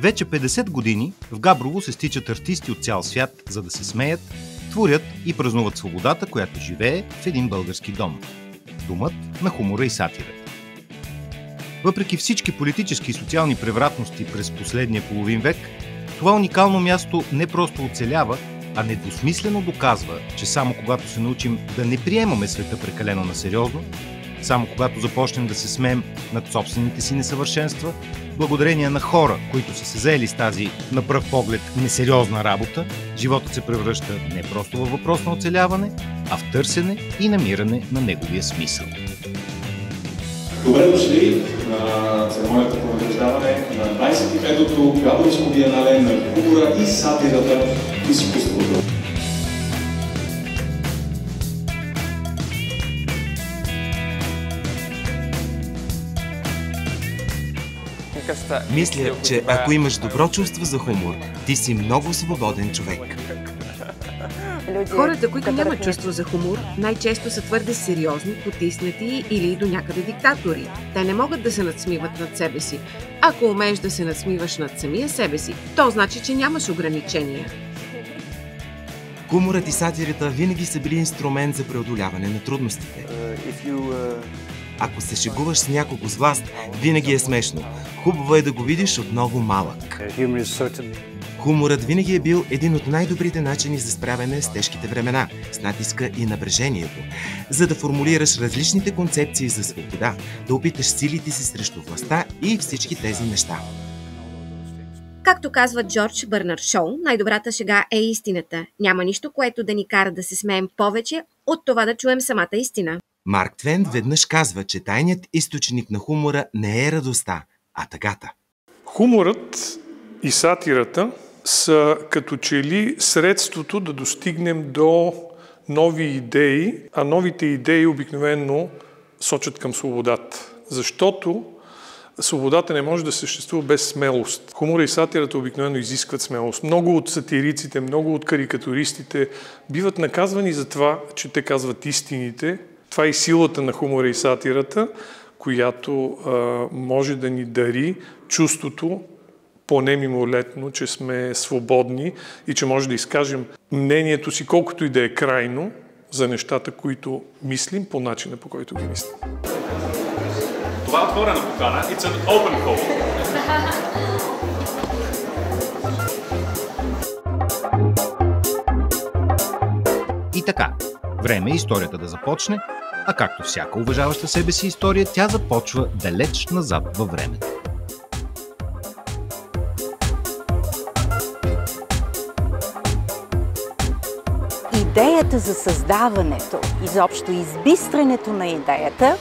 Вече 50 години в Габрово се стичат артисти от цял свят, за да се смеят, творят и празнуват свободата, която живее в един български дом. Домът на хумора и сатирата. Въпреки всички политически и социални превратности през последния половин век, това уникално място не просто оцелява, а недвусмислено доказва, че само когато се научим да не приемаме света прекалено насериозно, само когато започнем да се смеем над собствените си несъвършенства, благодарение на хора, които са се заели с тази, на пръв поглед, несериозна работа, животът се превръща не просто във въпрос на оцеляване, а в търсене и намиране на неговия смисъл. Добре дошли на церемонията по награждаване на 25-то Габровско биенале на хумора и сатирата в изкуството. Мисля, че ако имаш добро чувство за хумор, ти си много свободен човек. Хората, които нямат чувство за хумор, най-често са твърде сериозни, потиснати или до някъде диктатори. Те не могат да се надсмиват над себе си. Ако умееш да се надсмиваш над самия себе си, то значи, че нямаш ограничения. Хуморът и сатирата винаги са били инструмент за преодоляване на трудностите. Ако се шегуваш с някого с власт, винаги е смешно. Хубаво е да го видиш отново малък. Хуморът винаги е бил един от най-добрите начини за справяне с тежките времена, с натиска и напрежението, за да формулираш различните концепции за свобода, да опиташ силите си срещу властта и всички тези неща. Както казва Джордж Бърнард Шоу, най-добрата шега е истината. Няма нищо, което да ни кара да се смеем повече от това да чуем самата истина. Марк Твен веднъж казва, че тайният източник на хумора не е радостта, а тъгата. Хуморът и сатирата са като че ли средството да достигнем до нови идеи, а новите идеи обикновено сочат към свободата. Защото свободата не може да съществува без смелост. Хумора и сатирата обикновено изискват смелост. Много от сатириците, много от карикатуристите биват наказвани за това, че те казват истините. Това е силата на хумора и сатирата, която може да ни дари чувството, поне мимолетно, че сме свободни и че може да изкажем мнението си, колкото и да е крайно, за нещата, които мислим, по начина, по който ги мислим. Това е отворена покана. It's an open call. И така, време е историята да започне, а както всяка уважаваща себе си история, тя започва далеч назад във времето. Идеята за създаването, изобщо избистренето на идеята,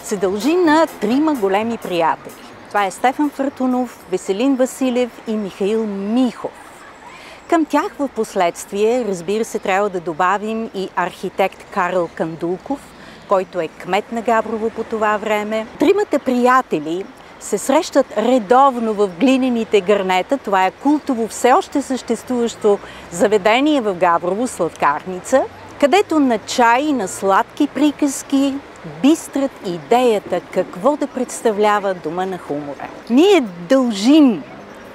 се дължи на трима големи приятели. Това е Стефан Фъртунов, Веселин Василев и Михаил Михов. Към тях в последствие, разбира се, трябва да добавим и архитект Карл Кандулков, който е кмет на Габрово по това време. Тримата приятели се срещат редовно в глинените гърнета. Това е култово все още съществуващо заведение в Габрово, сладкарница, където на чай, на сладки приказки бистрат идеята какво да представлява дома на хумора. Ние дължим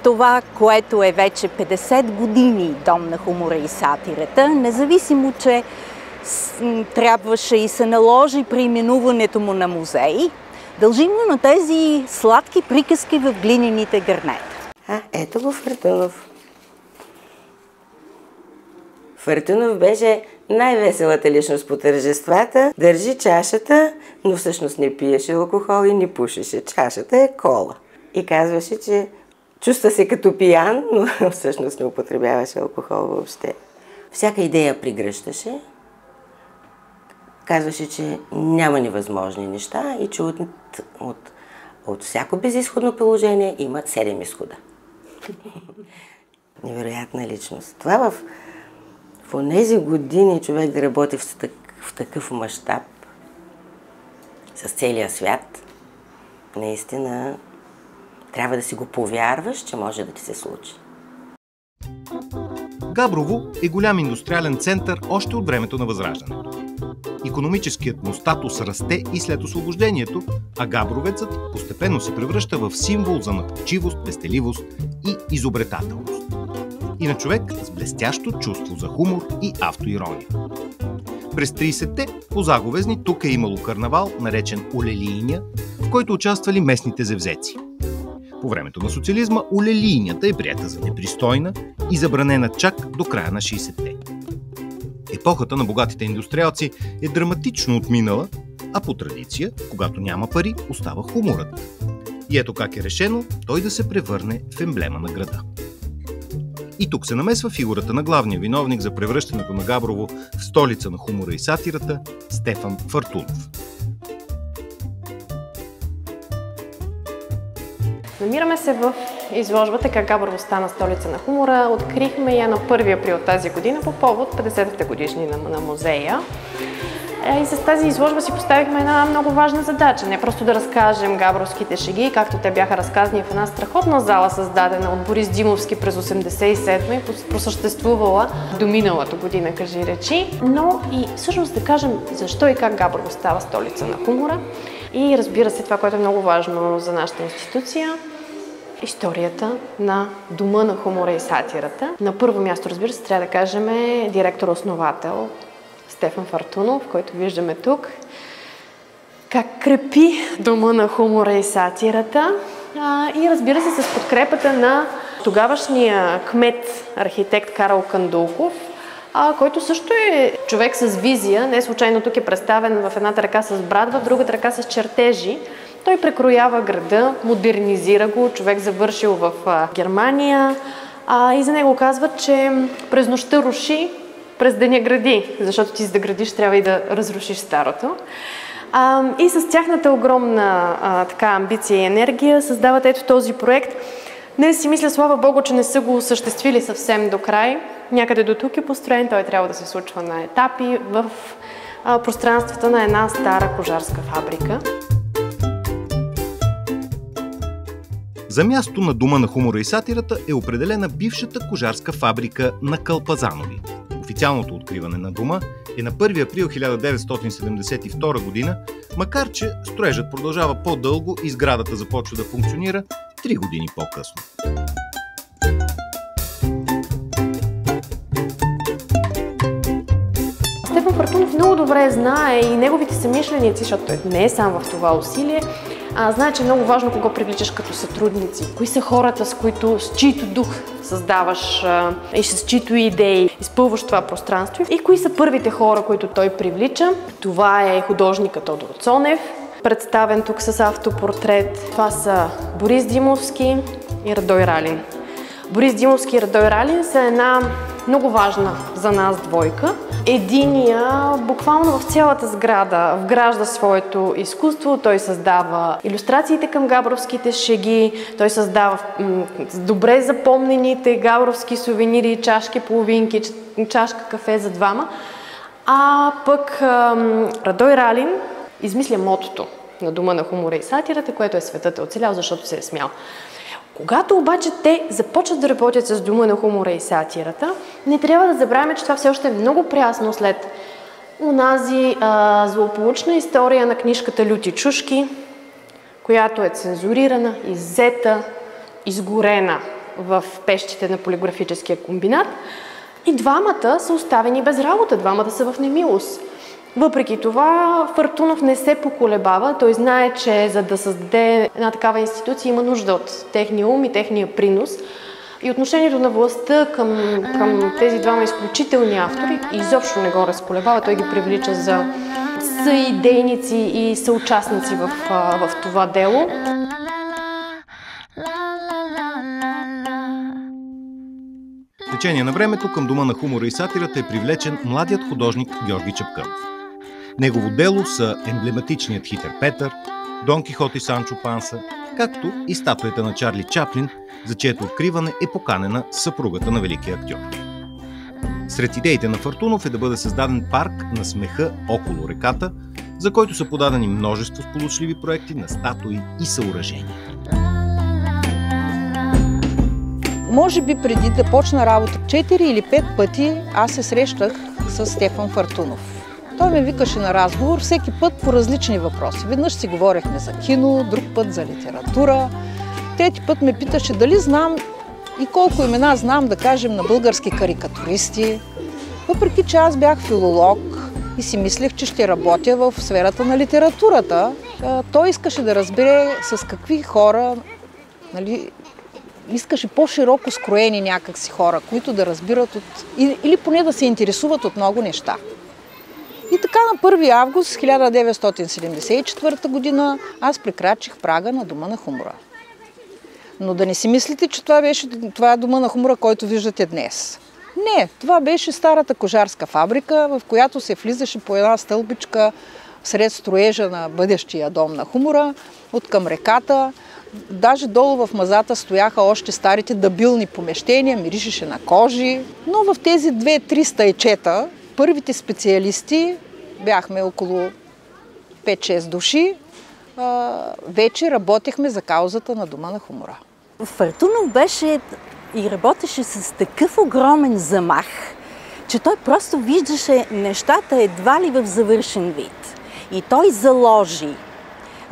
това, което е вече 50 години дом на хумора и сатирата, независимо, че трябваше и се наложи преименуването му на музей, дължим го на тези сладки приказки в глинените гърнета. Ето го Фъртунов. Фъртунов беше най-веселата личност по тържествата. Държи чашата, но всъщност не пиеше алкохол и не пушеше. Чашата е кола. И казваше, че чувства се като пиян, но всъщност не употребяваше алкохол въобще. Всяка идея пригръщаше. Казваше, че няма невъзможни неща и че от всяко безизходно положение има 7 изхода. Невероятна личност. Това в онези години човек да работи в такъв мащаб с целия свят, наистина трябва да си го повярваш, че може да ти се случи. Габрово е голям индустриален център още от времето на Възраждането. Икономическият му статус расте и след освобождението, а габровецът постепенно се превръща в символ за находчивост, пестеливост и изобретателност. И на човек с блестящо чувство за хумор и автоирония. През 30-те по Заговезни тук е имало карнавал, наречен Олелийня, в който участвали местните зевзеци. По времето на социализма олелийнята е приета за непристойна и забранена чак до края на 60-те. Епохата на богатите индустриалци е драматично отминала, а по традиция, когато няма пари, остава хуморът. И ето как е решено той да се превърне в емблема на града. И тук се намесва фигурата на главния виновник за превръщането на Габрово в столица на хумора и сатирата – Стефан Фъртунов. Намираме се в изложбата "Как Габрово стана столица на хумора". Открихме я на 1 април тази година по повод 50-та годишнина на музея. И с тази изложба си поставихме една много важна задача. Не просто да разкажем габровските шеги, както те бяха разказани в една страхотна зала, създадена от Борис Димовски през 1987 и просъществувала до миналата година, кажи речи, но и всъщност да кажем защо и как Габрово става столица на хумора. И разбира се, това, което е много важно за нашата институция, историята на Дома на хумора и сатирата. На първо място, разбира се, трябва да кажем директор-основател Стефан Фъртунов, който виждаме тук, как крепи Дома на хумора и сатирата. И разбира се, с подкрепата на тогавашния кмет, архитект Карл Кандулков, който също е човек с визия. Не случайно тук е представен в едната ръка с брадва, в другата ръка с чертежи. Той прекроява града, модернизира го, човек завършил в Германия. И за него казват, че през нощта руши, през деня гради, защото ти за да градиш трябва и да разрушиш старото. И с тяхната огромна амбиция и енергия създават ето този проект. Днес си мисля, слава Богу, че не са го осъществили съвсем до край. Някъде до тук е построен, той трябва да се случва на етапи в пространствата на една стара кожарска фабрика. За място на Дома на хумора и сатирата е определена бившата кожарска фабрика на Кълпазанови. Официалното откриване на дома е на 1 април 1972 година, макар че строежът продължава по-дълго и сградата започва да функционира 3 години по-късно. Стефан Фъртунов много добре знае и неговите съмишленици, защото той не е сам в това усилие, знае, че е много важно кого привличаш като сътрудници. Кои са хората, с чието дух създаваш и с чието идеи изпълваш това пространство. И кои са първите хора, които той привлича. Това е художникът Тодор Цонев, представен тук с автопортрет. Това са Борис Димовски и Радой Ралин. Борис Димовски и Радой Ралин са една много важна за нас двойка. Единия буквално в цялата сграда вгражда своето изкуство. Той създава илюстрациите към габровските шеги, той създава добре запомнените габровски сувенири, чашки, половинки, чашка кафе за двама. А пък Радой Ралин измисля мотото на Дома на хумора и сатирата, което е "Светът е оцелял, защото се е смял". Когато обаче те започват да работят с Дома на хумора и сатирата, не трябва да забравяме, че това все още е много прясно след онази злополучна история на книжката "Люти чушки", която е цензурирана, иззета, изгорена в пещите на полиграфическия комбинат. И двамата са оставени без работа, двамата са в немилост. Въпреки това, Фъртунов не се поколебава. Той знае, че за да създаде една такава институция има нужда от техния ум и техния принос. И отношението на властта към тези двама изключителни автори изобщо не го разколебава. Той ги привлича за съидейници и съучастници в това дело. В течение на времето към Дома на хумора и сатирата е привлечен младият художник Георги Чапкънов. Негово дело са емблематичният Хитър Петър, Дон Кихот и Санчо Панса, както и статуята на Чарли Чаплин, за чието откриване е поканена съпругата на великия актьор. Сред идеите на Фъртунов е да бъде създаден парк на смеха около реката, за който са подадени множество сполучливи проекти на статуи и съоръжения. Може би преди да почна работа 4 или 5 пъти аз се срещах с Стефан Фъртунов. Той ме викаше на разговор всеки път по различни въпроси. Веднъж си говорихме за кино, друг път за литература. Трети път ме питаше дали знам и колко имена знам, да кажем, на български карикатуристи. Въпреки че аз бях филолог и си мислех, че ще работя в сферата на литературата, той искаше да разбере с какви хора, нали, искаше по-широко скроени някакси хора, които да разбират или поне да се интересуват от много неща. И така на 1 август 1974 година аз прекрачих прага на Дома на хумора. Но да не си мислите, че това е Дома на хумора, който виждате днес. Не, това беше старата кожарска фабрика, в която се влизаше по една стълбичка сред строежа на бъдещия Дом на хумора, от към реката. Даже долу в мазата стояха още старите дъбилни помещения, миришеше на кожи. Но в тези 2-3 стайчета, първите специалисти, бяхме около 5-6 души, вече работехме за каузата на Дома на хумора. Фъртунов беше и работеше с такъв огромен замах, че той просто виждаше нещата едва ли в завършен вид. И той заложи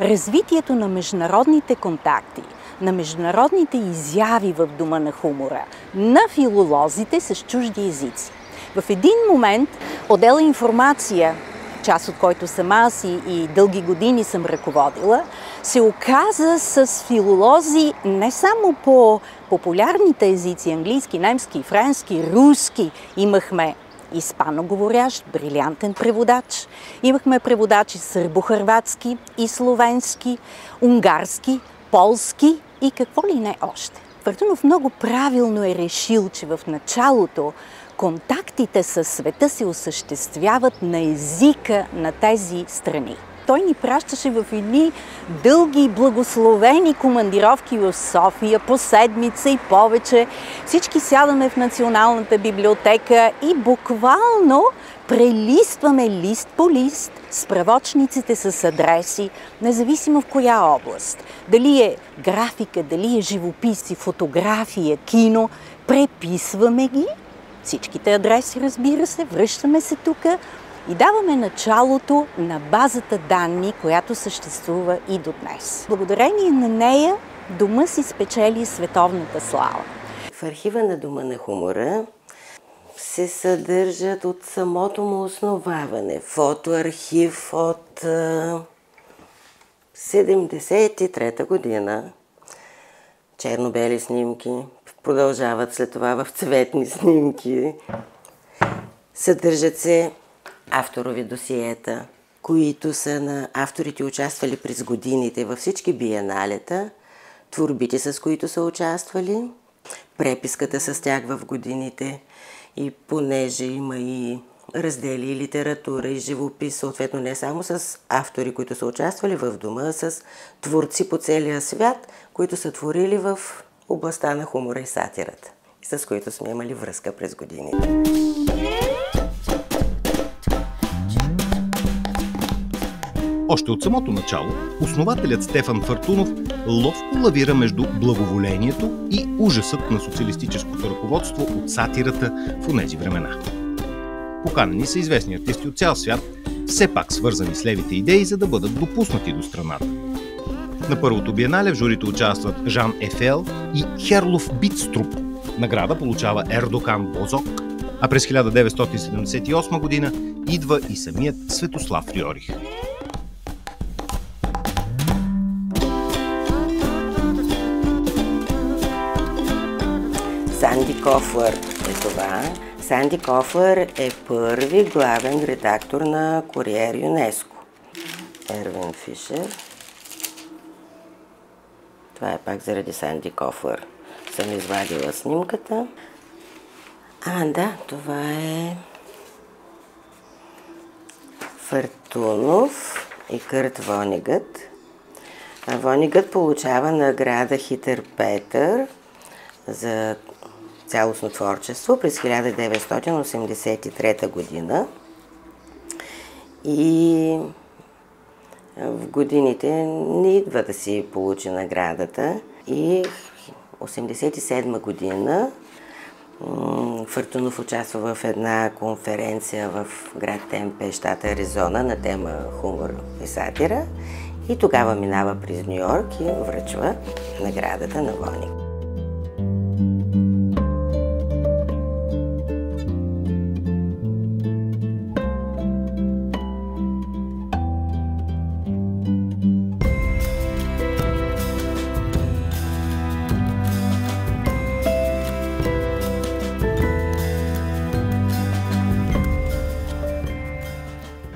развитието на международните контакти, на международните изяви в Дома на хумора, на филолозите с чужди езици. В един момент отдела информация, част от който съм аз и дълги години съм ръководила, се оказа с филолози не само по популярните езици, английски, немски, френски, руски. Имахме испаноговорящ, брилянтен преводач. Имахме преводачи сърбо-хърватски и словенски, унгарски, полски и какво ли не още. Фъртунов много правилно е решил, че в началото контактите със света се осъществяват на езика на тези страни. Той ни пращаше в едни дълги и благословени командировки в София по седмица и повече. Всички сядаме в Националната библиотека и буквално прелистваме лист по лист справочниците с адреси, независимо в коя област. Дали е графика, дали е живопис, фотография, кино, преписваме ги. Всичките адреси, разбира се, връщаме се тук и даваме началото на базата данни, която съществува и до днес. Благодарение на нея Дома си спечели световната слава. В архива на Дома на хумора се съдържат от самото му основаване фотоархив от 73-та година. Черно-бели снимки, продължават след това в цветни снимки. Съдържат се авторови досиета, които са на авторите, участвали през годините във всички биеналета, творбите, с които са участвали, преписката с тях в годините. И понеже има и раздели и литература, и живопис, съответно не само с автори, които са участвали в Дома, а с творци по целия свят, които са творили в областта на хумора и сатирата, с които сме имали връзка през годините. Още от самото начало, основателят Стефан Фъртунов ловко лавира между благоволението и ужасът на социалистическото ръководство от сатирата в онези времена. Поканени са известни артисти от цял свят, все пак свързани с левите идеи, за да бъдат допуснати до страната. На първото биенале в журито участват Жан Ефел и Херлов Битструп. Награда получава Ердокан Бозок, а през 1978 година идва и самият Светослав Рьорих. Санди Кофлер е това. Санди Кофлер е първи главен редактор на Куриер ЮНЕСКО. Ервин Фишер. Това е пак заради Санди Кофлер. Съм извадила снимката. Да, това е Фъртунов и Кърт Вонегът. Вонегът получава награда Хитър Петър за цялостно творчество през 1983 година. И в годините не идва да си получи наградата. И 1987 година Фъртунов участва в една конференция в град Темпе, щата Аризона, на тема хумор и сатира. И тогава минава през Ню Йорк и връчва наградата на Войник.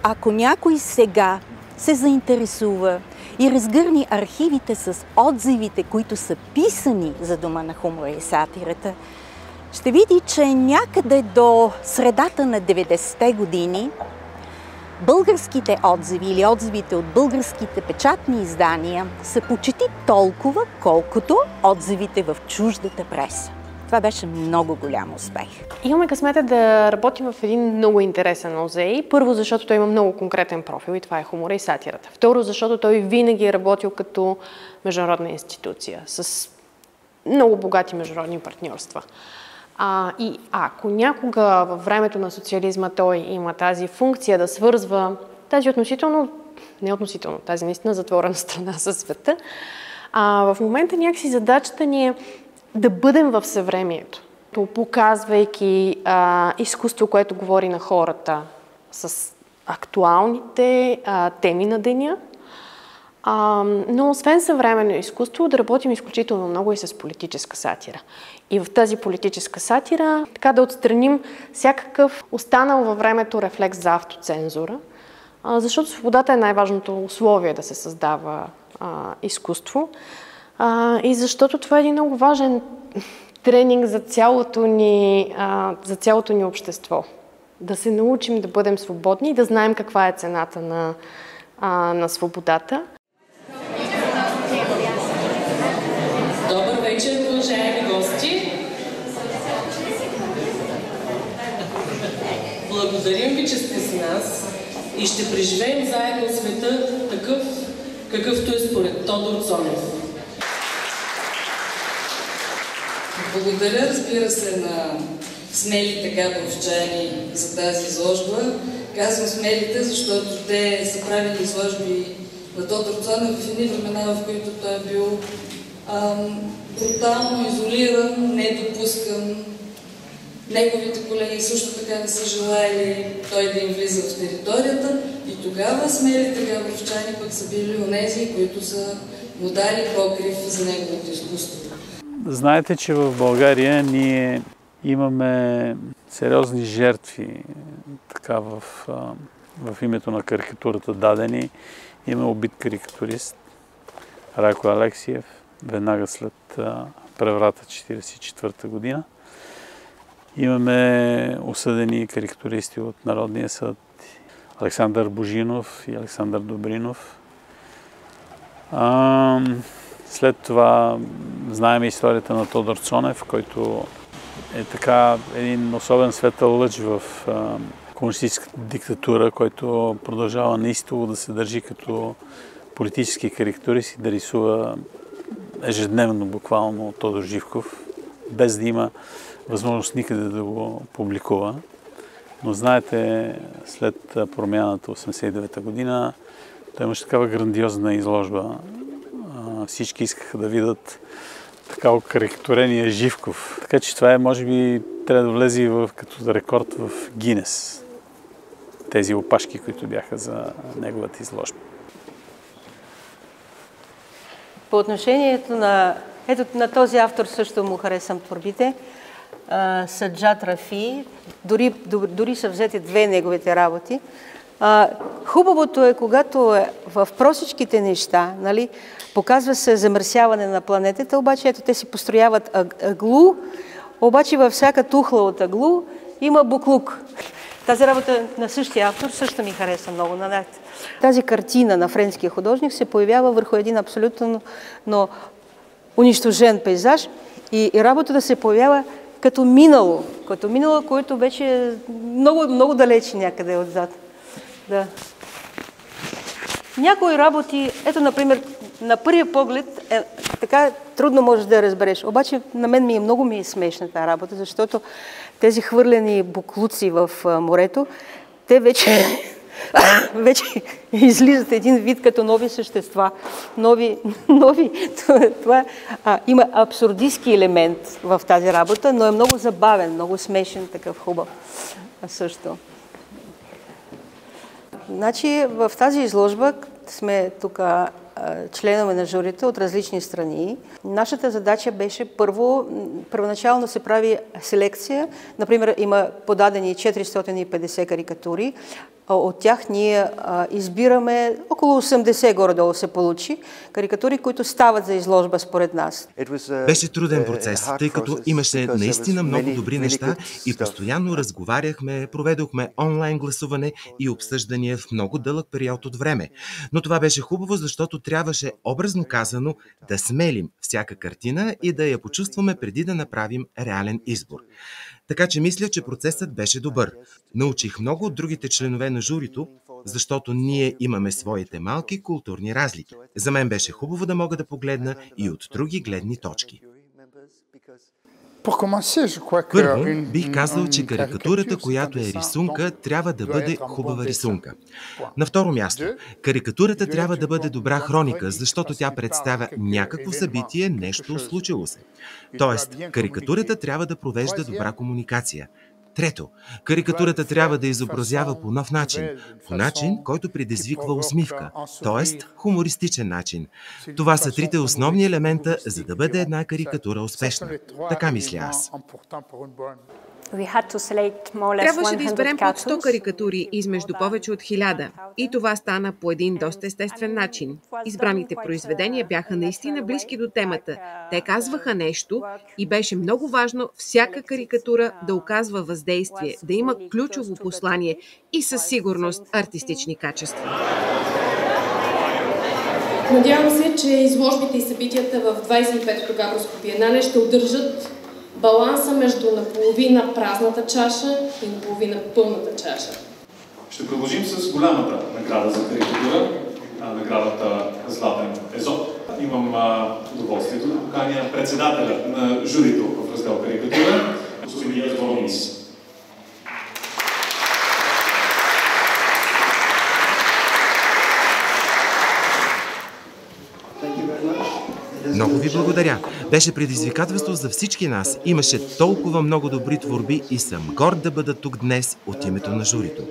Ако някой сега се заинтересува и разгърни архивите с отзивите, които са писани за Дома на хумора и сатирата, ще види, че някъде до средата на 90-те години българските отзиви или отзивите от българските печатни издания са почти толкова, колкото отзивите в чуждата преса. Това беше много голям успех. Имаме късмета да работим в един много интересен музей. Първо, защото той има много конкретен профил и това е хумора и сатирата. Второ, защото той винаги е работил като международна институция с много богати международни партньорства. И ако някога във времето на социализма той има тази функция да свързва тази тази наистина затворена страна със света, в момента някакси задачата ни е да бъдем в съвремието, показвайки изкуство, което говори на хората с актуалните теми на деня, но освен съвременно изкуство, да работим изключително много и с политическа сатира. И в тази политическа сатира така да отстраним всякакъв останал във времето рефлекс за автоцензура, защото свободата е най-важното условие да се създава изкуство. И защото това е един много важен тренинг за цялото ни общество. Да се научим да бъдем свободни и да знаем каква е цената на свободата. Добър вечер, уважаеми гости! Благодарим ви, че сте с нас и ще преживеем заедно света такъв, какъвто е според Тодор Цонев. Благодаря, разбира се, на смелите габровчани за тази изложба. Казвам смелите, защото те са правили изложби на Тодор Цонев в едни времена, в които той е бил брутално изолиран, недопускан. Неговите колеги също така не са желали той да им влиза в територията и тогава смелите габровчани пък са били онези, които са му дали покрив за неговото изкуство. Знаете, че в България ние имаме сериозни жертви така в името на карикатурата дадени. Има убит карикатурист Райко Алексиев, веднага след преврата 1944 година. Имаме осъдени карикатуристи от Народния съд Александър Божинов и Александър Добринов. След това знаем историята на Тодор Цонев, който е така един особен светъл лъч в комунистическата диктатура, който продължава неистово да се държи като политически карикатурист и да рисува ежедневно буквално Тодор Живков, без да има възможност никъде да го публикува. Но знаете, след промяната 1989 година, той имаше такава грандиозна изложба. Всички искаха да видят така окарикатурения Живков. Така че това е, може би, трябва да влезе като рекорд в Гинес. Тези опашки, които бяха за неговата изложба. По отношението на този автор също му харесвам творбите. Саджад Рафи, дори са взети две неговите работи. Хубавото е, когато е в простичките неща, нали, показва се замърсяване на планетата, обаче ето те си построяват аглу, обаче във всяка тухла от аглу има буклук. Тази работа на същия автор също ми хареса много. Тази картина на френския художник се появява върху един абсолютно унищожен пейзаж и работата се появява като минало, което вече много, много далече някъде отзад. Да. Някои работи, ето, например, на първия поглед така трудно можеш да я разбереш. Обаче на мен много ми е смешна тази работа, защото тези хвърлени буклуци в морето, те вече излизат един вид като нови същества. Има абсурдистски елемент в тази работа, но е много забавен, много смешен, такъв хубав също. Значи в тази изложба сме тук членове на журито от различни страни. Нашата задача беше първоначално се прави селекция. Например, има подадени 450 карикатури. От тях ние избираме около 80 горе-долу се получи карикатури, които стават за изложба според нас. Беше труден процес, тъй като имаше наистина много добри неща и постоянно разговаряхме, проведохме онлайн гласуване и обсъждания в много дълъг период от време. Но това беше хубаво, защото трябваше, образно казано, да смелим всяка картина и да я почувстваме преди да направим реален избор. Така че мисля, че процесът беше добър. Научих много от другите членове на журито, защото ние имаме своите малки културни разлики. За мен беше хубаво да мога да погледна и от други гледни точки. Първо, бих казал, че карикатурата, която е рисунка, трябва да бъде хубава рисунка. На второ място, карикатурата трябва да бъде добра хроника, защото тя представя някакво събитие, нещо случило се. Тоест, карикатурата трябва да провежда добра комуникация. Трето, карикатурата трябва да изобразява по нов начин. По начин, който предизвиква усмивка, т.е. хумористичен начин. Това са трите основни елемента, за да бъде една карикатура успешна. Така мисля аз. Трябваше да изберем под 100 карикатури измежду повече от 1000. И това стана по един доста естествен начин. Избраните произведения бяха наистина близки до темата. Те казваха нещо и беше много важно всяка карикатура да оказва въздействие, да има ключово послание и със сигурност артистични качества. Надявам се, че изложбите и събитията в 25-то Габровско биенале ще удържат баланса между наполовина празната чаша и наполовина пълната чаша. Ще продължим с голямата награда за карикатура, наградата Златен Езоп. Имам удоволствието да поканя председателя на журито в раздел карикатура, господин Язборонис. Много ви благодаря. Беше предизвикателство за всички нас. Имаше толкова много добри творби и съм горд да бъда тук днес от името на журито.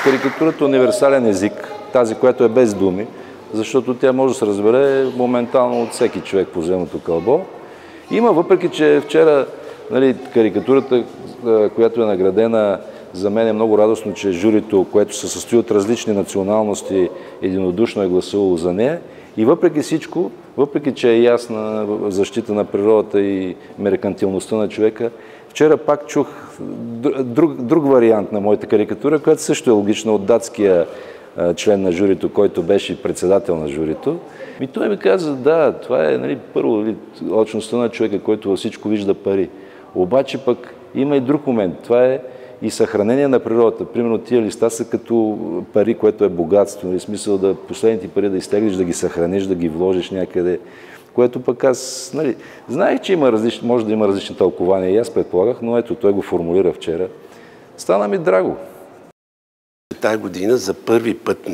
Карикатурата е универсален език, тази, която е без думи, защото тя може да се разбере моментално от всеки човек по земното кълбо. Има, въпреки че вчера карикатурата, която е наградена, за мен е много радостно, че журито, което се състои от различни националности, единодушно е гласувало за нея. И въпреки всичко, въпреки че е ясна защита на природата и меркантилността на човека, вчера пак чух друг вариант на моята карикатура, която също е логична от датския член на журито, който беше председател на журито. И той ми каза, да, това е първо личността на човека, който във всичко вижда пари. Обаче пък има и друг момент. Това е и съхранение на природата. Примерно тия листа са като пари, което е богатство. В смисъл да последните пари да изтеглиш, да ги съхраниш, да ги вложиш някъде. Което пък аз, знаех, че може да има различни тълкования и аз предполагах, но ето той го формулира вчера. Стана ми драго. Тая година за първи път,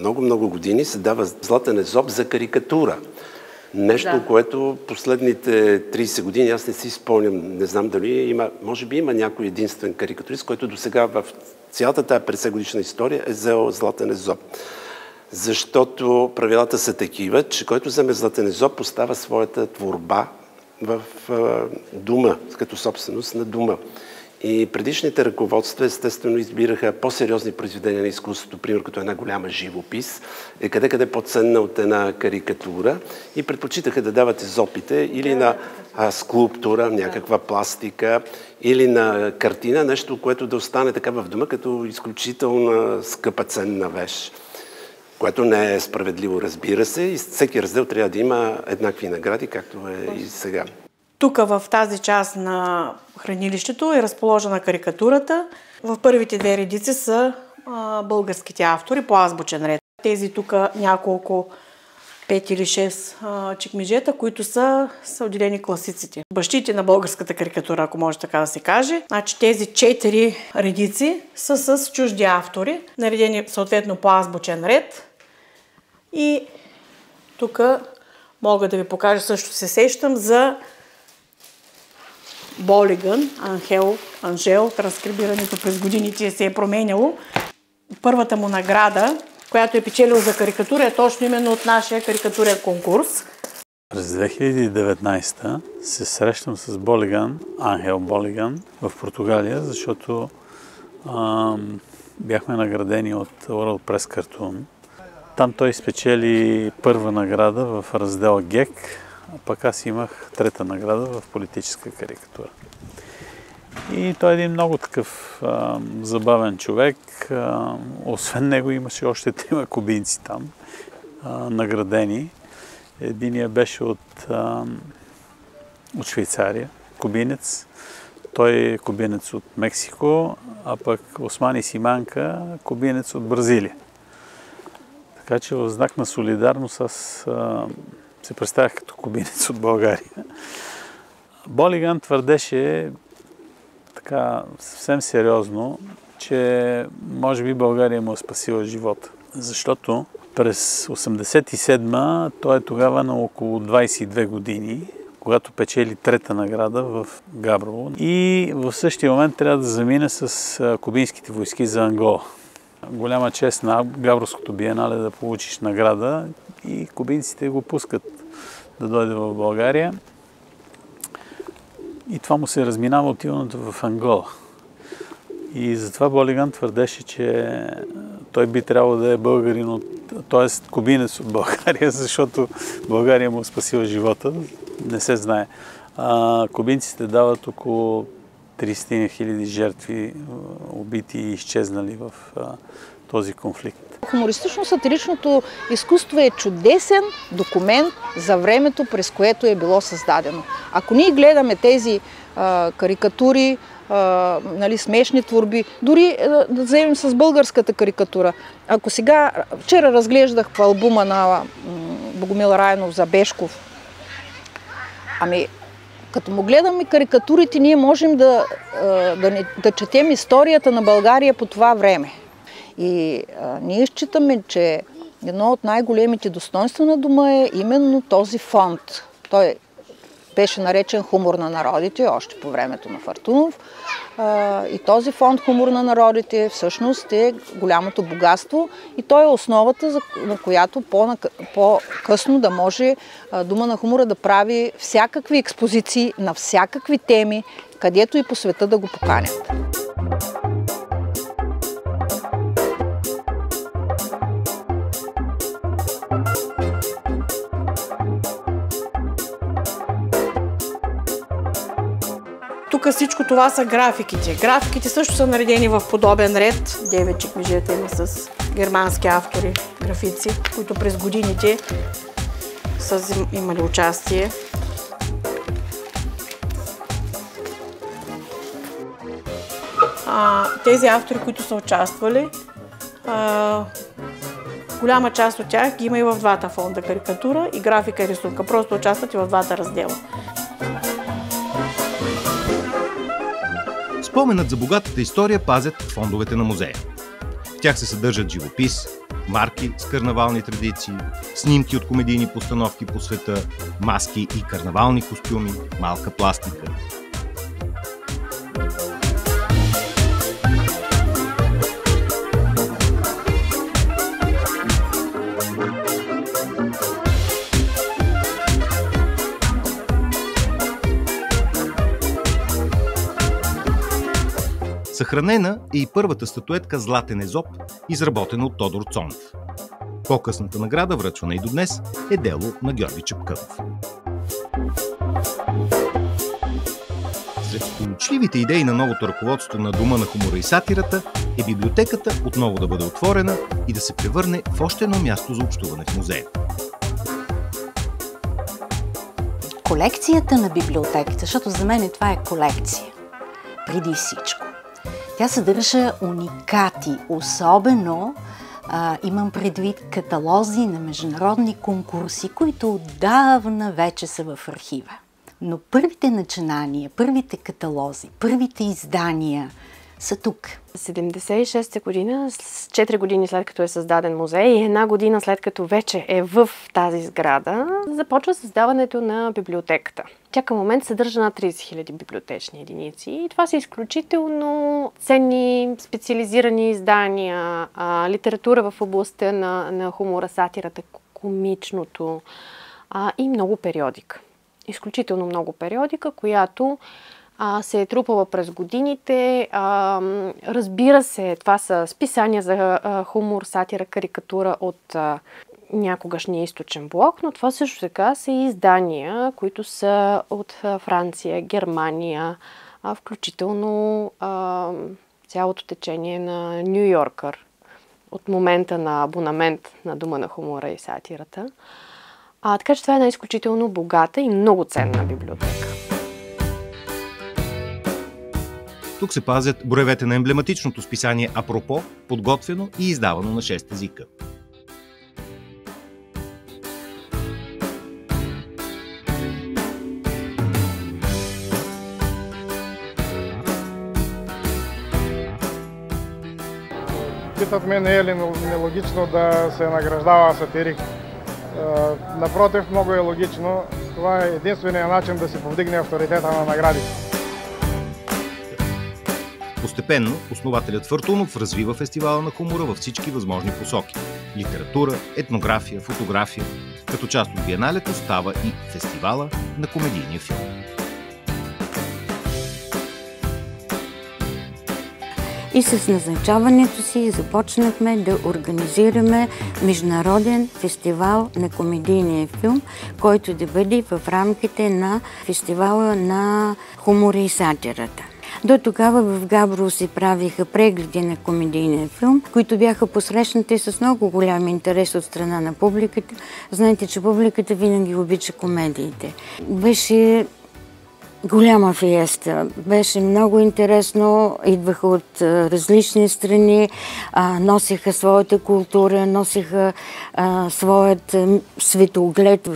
от много години се дава Златен Езоп за карикатура. Нещо, което последните 30 години, аз не си спомням, не знам дали има, може би има някой единствен карикатурист, който досега в цялата тая 50 годишна история е взел Златен Езоп. Защото правилата са такива, че който вземе Златен Езоп, поставя своята творба в дума, като собственост на дума. И предишните ръководства естествено избираха по-сериозни произведения на изкуството, пример като една голяма живопис, къде по-ценна от една карикатура и предпочитаха да дават изопите или на скулптура, някаква пластика, или на картина, нещо, което да остане така в дома като изключително скъпа ценна вещ, което не е справедливо, разбира се, и всеки раздел трябва да има еднакви награди, както е и сега. Тук в тази част на хранилището е разположена карикатурата. В първите две редици са българските автори по азбучен ред. Тези тук няколко 5 или 6 чекмеджета, които са отделени класиците. Бащите на българската карикатура, ако може така да се каже. Значи тези 4 редици са с чужди автори, наредени съответно по азбучен ред. И тук мога да ви покажа, също се сещам за Болиган, Анжел, транскрибирането през годините се е променяло. Първата му награда, която е печелил за карикатура, е точно именно от нашия карикатурен конкурс. През 2019 се срещам с Болиган, Анхел Болиган в Португалия, защото бяхме наградени от World Press Cartoon. Там той спечели първа награда в раздел ГЕК, а пък аз имах трета награда в политическа карикатура. И той е един много такъв забавен човек. Освен него имаше още 3 кубинци там, наградени. Единият беше от Швейцария, кубинец. Той е кубинец от Мексико, а пък Османи Симанка, кубинец от Бразилия. Така че в знак на солидарност аз се представях като кубинец от България. Болиган твърдеше така съвсем сериозно, че може би България му е спасила живота. Защото през 1987 той е тогава на около 22 години, когато печели трета награда в Габрово. И в същия момент трябва да замине с кубинските войски за Ангола. Голяма чест на Габровското биенале да получиш награда и кубинците го пускат да дойде в България. И това му се разминава отиването в Ангола. И затова Болиган твърдеше, че той би трябвало да е българин, т.е. кубинец от България, защото България му спасила живота. Не се знае. Кубинците дават около 30 000 жертви, убити и изчезнали в този конфликт. Хумористично-сатиричното изкуство е чудесен документ за времето, през което е било създадено. Ако ние гледаме тези карикатури, смешни творби, дори да вземем с българската карикатура. Ако сега, вчера разглеждах по албума на Богомил Райнов за Бешков, като му гледаме карикатурите, ние можем да четем историята на България по това време. И ние считаме, че едно от най-големите достоинства на дома е именно този фонд. Той беше наречен Хумор на народите, още по времето на Фартунов. И този фонд Хумор на народите всъщност е голямото богатство и той е основата, на която по-късно да може Дома на хумора да прави всякакви експозиции на всякакви теми, където и по света да го поканят. Тук всичко това са графиките. Графиките също са наредени в подобен ред. 9 чекмеджета има с германски автори, графици, които през годините са имали участие. Тези автори, които са участвали, голяма част от тях ги има и в двата фонда, карикатура и графика и рисунка. Просто участват и в двата раздела. Споменът за богатата история пазят фондовете на музея. В тях се съдържат живопис, марки с карнавални традиции, снимки от комедийни постановки по света, маски и карнавални костюми, малка пластика. Съхранена е и първата статуетка Златен Езоп, изработена от Тодор Цонев. По-късната награда, връчвана и до днес, е дело на Георги Чапкънов. Сред сполучливите идеи на новото ръководство на Дома на хумора и сатирата е библиотеката отново да бъде отворена и да се превърне в още едно място за общуване в музея. Колекцията на библиотеките, защото за мен това е колекция, преди всичко. Тя съдържа уникати, особено имам предвид каталози на международни конкурси, които отдавна вече са в архива. Но първите начинания, първите каталози, първите издания са тук. 76-та година, 4 години след като е създаден музей и 1 година след като вече е в тази сграда, започва създаването на библиотеката. Тя към момент съдържа над 30 000 библиотечни единици и това са изключително ценни, специализирани издания, литература в областта на хумора, сатирата, комичното и много периодика. Изключително много периодика, която се е трупала през годините. Разбира се, това са списания за хумор, сатира, карикатура от някогашния източен блок, но това също така са и издания, които са от Франция, Германия, включително цялото течение на Ню Йоркър от момента на абонамент на Дома на хумора и сатирата. Така че това е една изключително богата и много ценна библиотека. Тук се пазят броевете на емблематичното списание Апропо, подготвено и издавано на 6 езика. Питат ме, не е ли нелогично да се награждава сатирик. Напротив, много е логично. Това е единственият начин да се повдигне авторитета на наградите. Постепенно основателят Фъртунов развива фестивала на хумора във всички възможни посоки – литература, етнография, фотография. Като част от биеналето става и фестивала на комедийния филм. И с назначаването си започнахме да организираме международен фестивал на комедийния филм, който да бъде в рамките на фестивала на хумора и сатирата. До тогава в Габрово се правиха прегледи на комедийния филм, които бяха посрещнати с много голям интерес от страна на публиката. Знаете, че публиката винаги обича комедиите. Беше голяма фиеста. Беше много интересно. Идваха от различни страни, носиха своята култура, носиха своят светоглед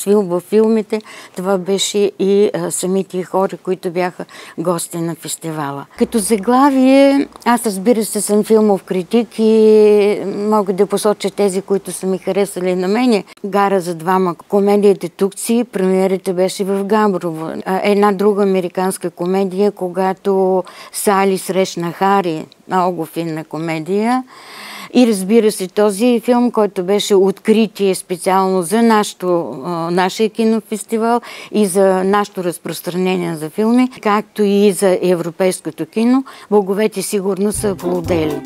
във филмите. Това беше и самите хора, които бяха гости на фестивала. Като заглавие, аз разбира се съм филмов критик и мога да посоча тези, които са ми харесали на мене. Гара за двама. Комедията Тукци, премиерата беше в Габрово. Една друга американска комедия, когато Сали срещна Хари, много финна комедия. И разбира се, този филм, който беше откритие специално за нашия кинофестивал и за нашето разпространение за филми, както и за европейското кино, боговете сигурно са аплодели.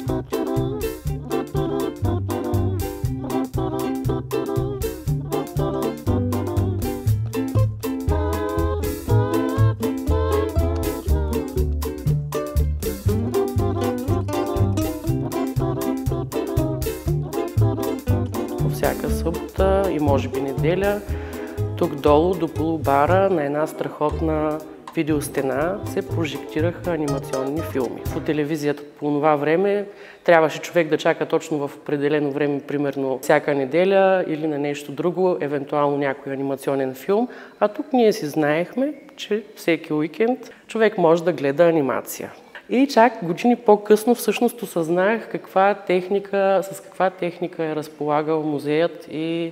Всяка събота и може би неделя, тук долу до полубара на една страхотна видеостена се прожектираха анимационни филми. По телевизията по това време трябваше човек да чака точно в определено време, примерно всяка неделя или на нещо друго, евентуално някой анимационен филм. А тук ние си знаехме, че всеки уикенд човек може да гледа анимация. И чак години по-късно всъщност осъзнах с каква техника е разполагал музеят и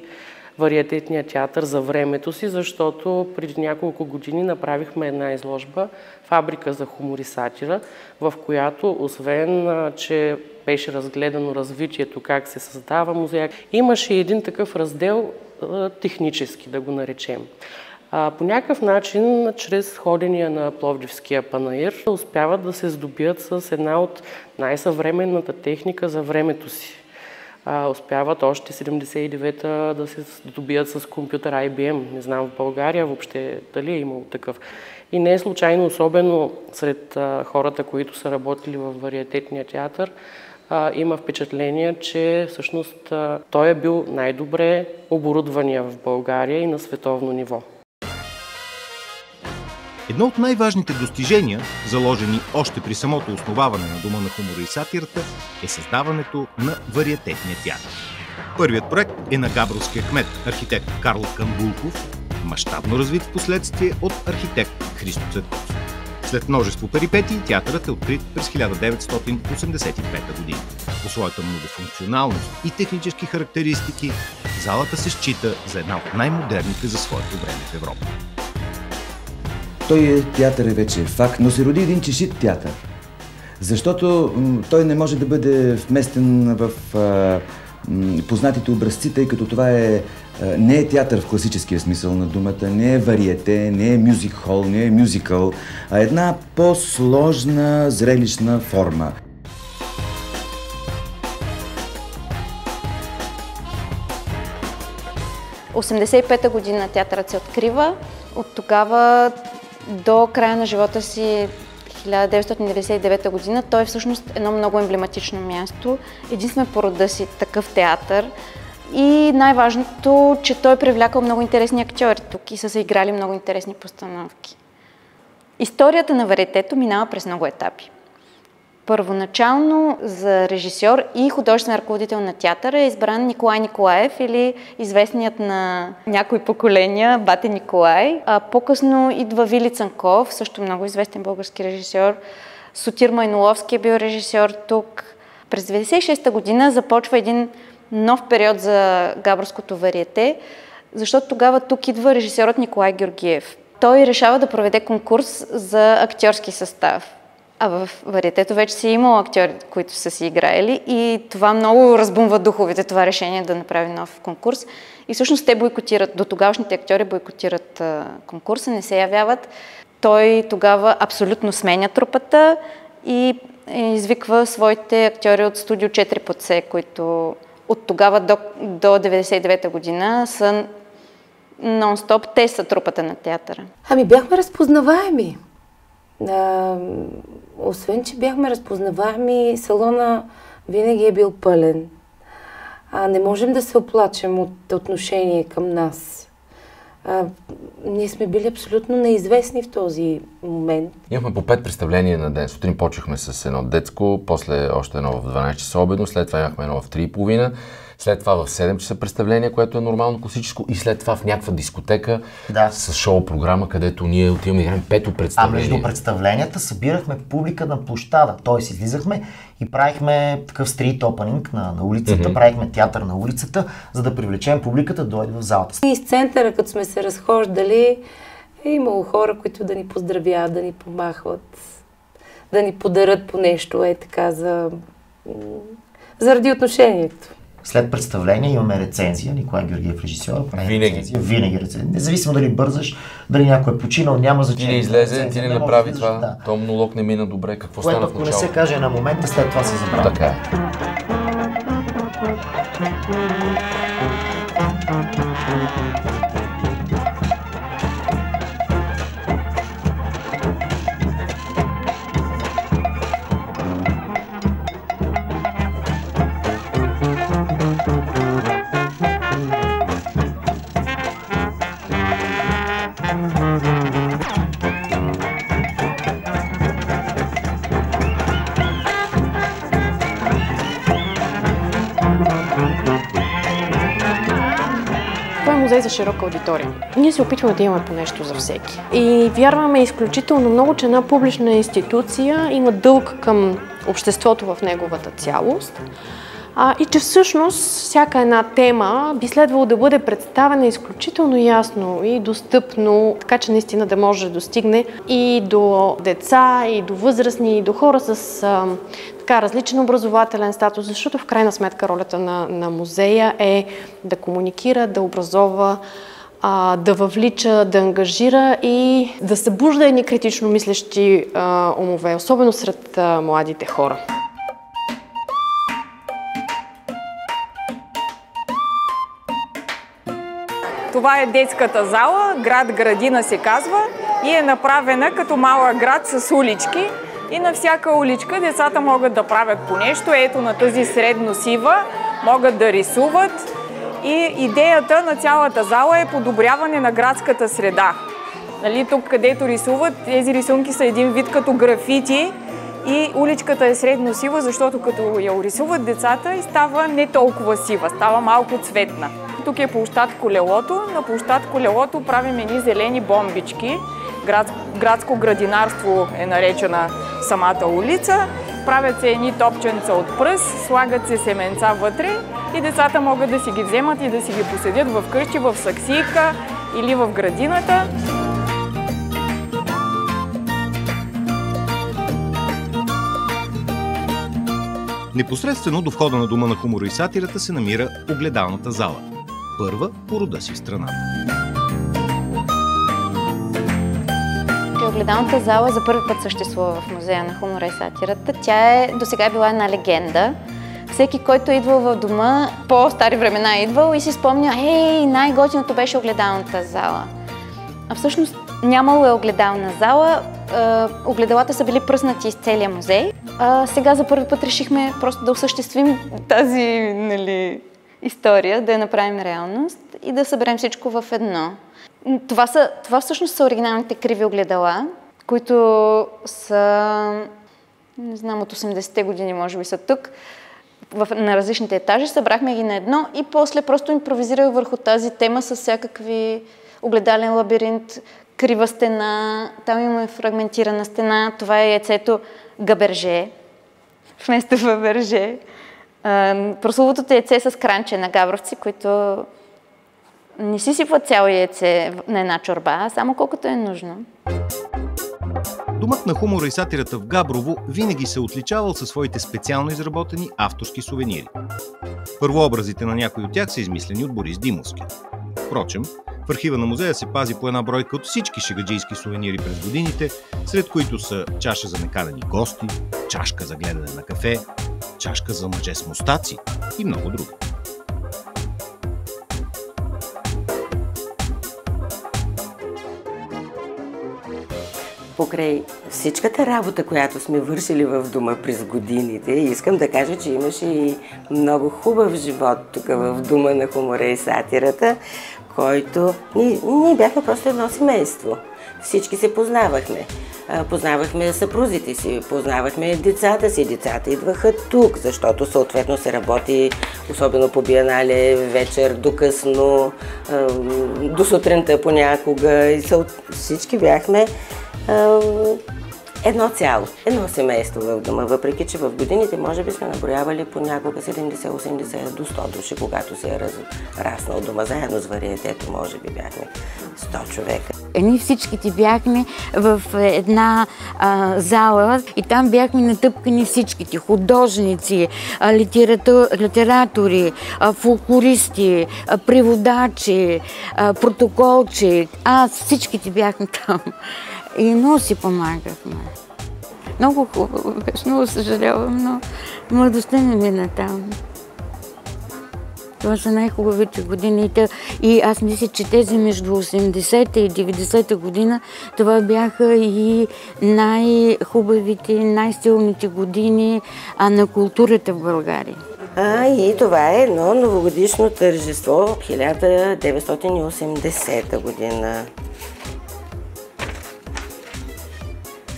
вариететния театър за времето си, защото преди няколко години направихме една изложба "Фабрика за хумор и сатира", в която, освен че беше разгледано развитието, как се създава музея, имаше един такъв раздел технически, да го наречем. По някакъв начин, чрез ходения на Пловдивския панаир, успяват да се здобият с една от най-съвременната техника за времето си. Успяват още 79-та да се здобият с компютър IBM. Не знам в България въобще дали е имало такъв. И не е случайно, особено сред хората, които са работили във вариететния театър, има впечатление, че всъщност той е бил най-добре оборудвания в България и на световно ниво. Едно от най-важните достижения, заложени още при самото основаване на Дома на хумора и сатирата, е създаването на вариететния театър. Първият проект е на габровския кмет, архитект Карл Камбулков, мащабно развит в последствие от архитект Христо Цветков. След множество перипетии, театърът е открит през 1985 година. По своята многофункционалност и технически характеристики, залата се счита за една от най-модерните за своето време в Европа. Театър е вече факт, но се роди един чешит театър. Защото той не може да бъде вместен в познатите образци, тъй като това не е театър в класическия смисъл на думата, не е вариете, не е мюзик хол, не е мюзикъл, а една по-сложна зрелищна форма. В 1985 година театърът се открива. От тогава до края на живота си, 1999 година, той е всъщност едно много емблематично място. Единствен по рода си такъв театър. И най-важното, че той привлякал много интересни актьори тук и са се играли много интересни постановки. Историята на вариетето минава през много етапи. Първоначално за режисьор и художествен ръководител на театъра е избран Николай Николаев или известният на някои поколения Бате Николай. По-късно идва Вили Цанков, също много известен български режисьор. Сотир Майноловски е бил режисьор тук. През 1996 година започва един нов период за габровското вариете, защото тогава тук идва режисьорът Николай Георгиев. Той решава да проведе конкурс за актьорски състав. А в вариетето вече си имало актьори, които са си играели и това много разбумва духовете, това решение да направи нов конкурс. И всъщност те бойкотират, до тогавашните актьори бойкотират конкурса, не се явяват. Той тогава абсолютно сменя трупата и извиква своите актьори от студио 4 под Се, които от тогава до 1999 година са нон-стоп, те са трупата на театъра. Бяхме разпознаваеми. Освен, че бяхме разпознаваеми, салона винаги е бил пълен. Не можем да се оплачем от отношение към нас. Ние сме били абсолютно неизвестни в този момент. Имахме по 5 представления на ден. Сутрин почнахме с едно детско, после още едно в 12 часа обедно, след това имахме едно в 3:30, след това в 7 часа представление, което е нормално класическо, и след това в някаква дискотека с шоу-програма, където ние отиваме да играем 5-то представление. Между представленията събирахме публика на площада, т.е. излизахме и правихме такъв стрит опенинг на улицата, правихме театър на улицата, за да привлечем публиката да дойде в залата. И с центъра, като сме се разхождали, е имало хора, които да ни поздравят, да ни помахват, да ни подарят по нещо, така заради отношението. След представление имаме рецензия, Николай Георгиев режисьор. Винаги рецензия. Независимо дали бързаш, дали някой е починал, няма значение. Ти не излезе, ти не направи това, то монолог не мина добре, какво стана в началото? Ако не се каже на момента, след това се забравя. Така е. За широка аудитория. Ние се опитваме да имаме по нещо за всеки. И вярваме изключително много, че една публична институция има дълг към обществото в неговата цялост и че всъщност всяка една тема би следвало да бъде представена изключително ясно и достъпно, така че наистина да може да достигне и до деца, и до възрастни, и до хора с различен образователен статус, защото в крайна сметка ролята на музея е да комуникира, да образова да въвлича, да ангажира и да събужда едни критично мислещи умове, особено сред младите хора. Това е детската зала, град Градина се казва и е направена като малък град с улички. И на всяка уличка децата могат да правят по нещо. Ето на тази средно сива могат да рисуват. И идеята на цялата зала е подобряване на градската среда. Нали, тук, където рисуват, тези рисунки са един вид като графити и уличката е средно сива, защото като я рисуват децата и става не толкова сива, става малко цветна. Тук е площад Колелото. На площад Колелото правим едни зелени бомбички. Градско градинарство е наречена самата улица. Правят се едни топченца от пръст, слагат се семенца вътре и децата могат да си ги вземат и да си ги посадят в къщи, в саксийка или в градината. Непосредствено до входа на Дома на хумора и сатирата се намира огледалната зала. Първа по рода си в страната. Огледалната зала за първи път съществува в Музея на хумора и сатирата. Тя досега е била една легенда. Всеки, който е идвал в дома, по-стари времена е идвал и си спомня, най-готиното беше огледалната зала. А всъщност нямало е огледална зала, огледалата са били пръснати из целия музей. Сега за първи път решихме просто да осъществим тази история, да я направим реалност и да съберем всичко в едно. Това всъщност са оригиналните криви огледала, които са, не знам, от 80-те години може би са тук, на различните етажи, събрахме ги на едно и после просто импровизирах върху тази тема с всякакви огледален лабиринт, крива стена, там имаме фрагментирана стена, това е яйцето Габерже, вместо Фаберже. Прословутото яйце с кранче на габровци, които не си сипват цяло яйце на една чорба, само колкото е нужно. Домът на хумора и сатирата в Габрово винаги се отличавал със своите специално изработени авторски сувенири. Първообразите на някои от тях са измислени от Борис Димовски. Впрочем, в архива на музея се пази по една бройка от всички шегаджийски сувенири през годините, сред които са чаша за неканени гости, чашка за гледане на кафе, чашка за мъже с мустаци и много други. Покрай всичката работа, която сме вършили в дома през годините, искам да кажа, че имаше и много хубав живот тук в Дома на хумора и сатирата, който ние бяхме просто едно семейство. Всички се познавахме. Познавахме съпрузите си, познавахме децата си. Децата идваха тук, защото съответно се работи, особено по биенале, вечер до късно, до сутринта понякога. И всички бяхме едно цяло, едно семейство в дома, въпреки че в годините може би сме наброявали понякога 70-80 до 100 души, когато се е разраснал дома. Заедно с вариетето може би бяхме 100 човека. Ние всичките бяхме в една зала и там бяхме натъпкани всичките художници, литератори, фолклористи, преводачи, протоколчи. Всичките бяхме там. И много си помагахме. Много хубаво беше, много съжалявам, но младостта не мина там. Това са най-хубавите години. И аз мисля, че тези между 80-та и 90-та година, това бяха и най-хубавите, най-силните години на културата в България. И това е едно новогодишно тържество 1980 година.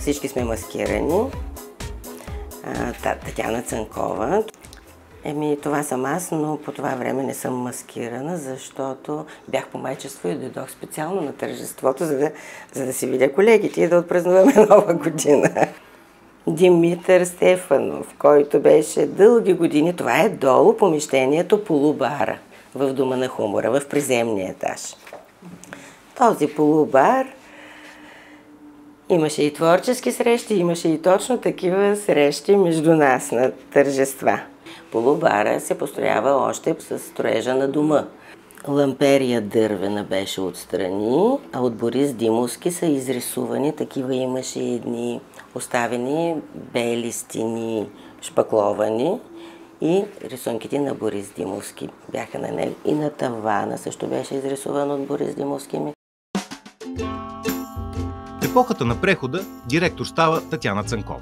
Всички сме маскирани. Татяна Цанкова. Това съм аз, но по това време не съм маскирана, защото бях по майчество и дойдох специално на тържеството, за да си видя колегите и да отпразнуваме Нова година. Димитър Стефанов, който беше дълги години, това е долу помещението полубара в Дома на хумора, в приземния етаж. Този полубар имаше и творчески срещи, имаше и точно такива срещи между нас на тържества. Полубара се построява още с строежа на дома. ламперия дървена беше отстрани, а от Борис Димовски са изрисувани, такива имаше едни оставени бели стени, шпакловани и рисунките на Борис Димовски бяха на него. И на тавана също беше изрисуван от Борис Димовски. В епохата на прехода директор става Татяна Цанкова.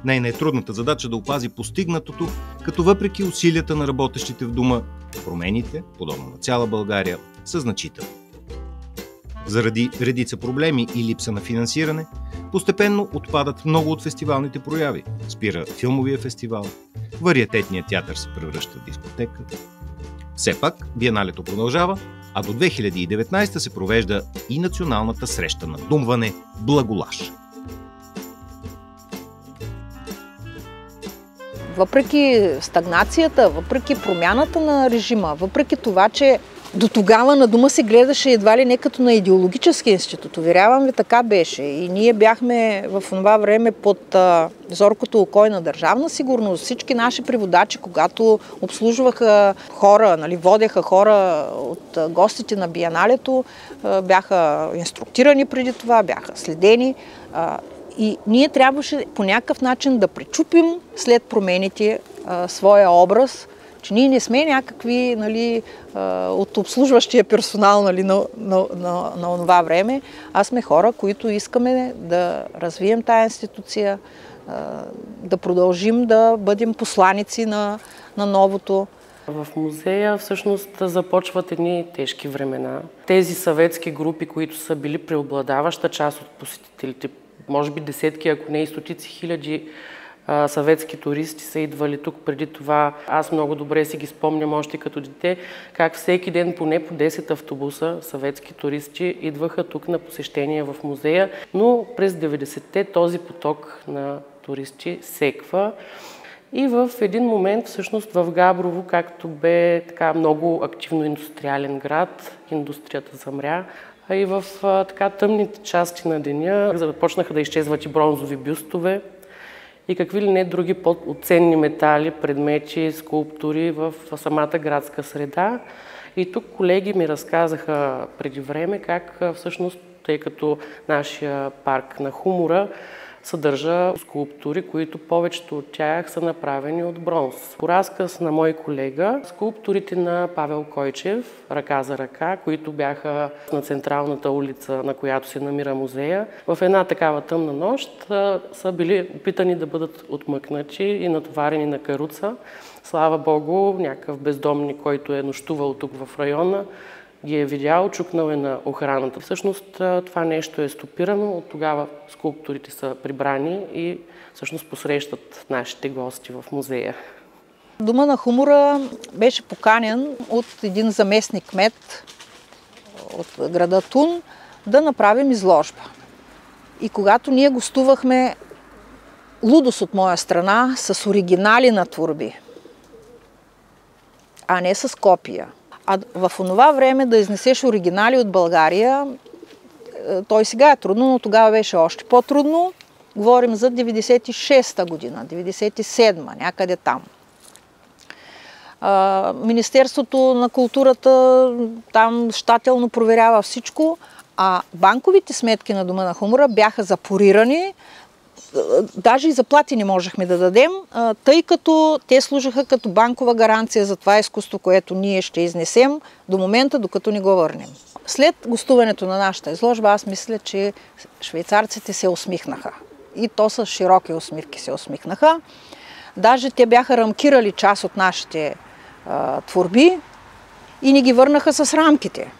Нейна е трудната задача да опази постигнатото, като въпреки усилията на работещите в дома, промените, подобно на цяла България, са значителни. Заради редица проблеми и липса на финансиране, постепенно отпадат много от фестивалните прояви. Спира филмовия фестивал, вариететният театър се превръща в дискотека. Все пак, биеналето продължава, а до 2019 се провежда и националната среща на думване Благолаш. Въпреки стагнацията, въпреки промяната на режима, въпреки това, че до тогава на дома се гледаше едва ли не като на идеологически институт. Уверявам ви, така беше. И ние бяхме в това време под зоркото око на Държавна сигурност. Всички наши преводачи, когато обслужваха хора, водеха хора от гостите на биеналето, бяха инструктирани преди това, бяха следени. И ние трябваше по някакъв начин да пречупим след промените своя образ, че ние не сме някакви от обслужващия персонал на това време, а сме хора, които искаме да развием тая институция, да продължим да бъдем посланици на новото. В музея всъщност започват едни тежки времена. Тези съветски групи, които са били преобладаваща част от посетителите, може би десетки, ако не и стотици хиляди съветски туристи са идвали тук преди това. Аз много добре си ги спомням още като дете, как всеки ден поне по 10 автобуса съветски туристи идваха тук на посещение в музея, но през 90-те този поток на туристи секва. И в един момент, всъщност в Габрово, както бе така много активно индустриален град, индустрията замря, а и в така тъмните части на деня започнаха да изчезват и бронзови бюстове и какви ли не други по-ценни метали, предмети, скулптури в самата градска среда. И тук колеги ми разказаха преди време как всъщност, тъй като нашия парк на хумора съдържа скулптури, които повечето от тях са направени от бронз. По разказ на мой колега, скулптурите на Павел Койчев, ръка за ръка, които бяха на централната улица, на която се намира музея, в една такава тъмна нощ са били опитани да бъдат отмъкнати и натоварени на каруца. Слава Богу, някакъв бездомник, който е нощувал тук в района, ги е видял, чукнал е на охраната. Всъщност това нещо е стопирано, от тогава скулптурите са прибрани и всъщност посрещат нашите гости в музея. Дома на хумора беше поканен от един заместник кмет от града Тун да направим изложба. И когато ние гостувахме, лудост от моя страна, с оригинали на творби, а не с копия. А в онова време да изнесеш оригинали от България, той сега е трудно, но тогава беше още по-трудно. Говорим за 96-та година, 97-та, някъде там. Министерството на културата там щателно проверява всичко, а банковите сметки на Дома на хумора бяха запорирани. Даже и заплати не можехме да дадем, тъй като те служаха като банкова гаранция за това изкуство, което ние ще изнесем до момента, докато не го върнем. След гостуването на нашата изложба, аз мисля, че швейцарците се усмихнаха. И то с широки усмивки се усмихнаха. Даже те бяха рамкирали част от нашите творби и ни ги върнаха с рамките.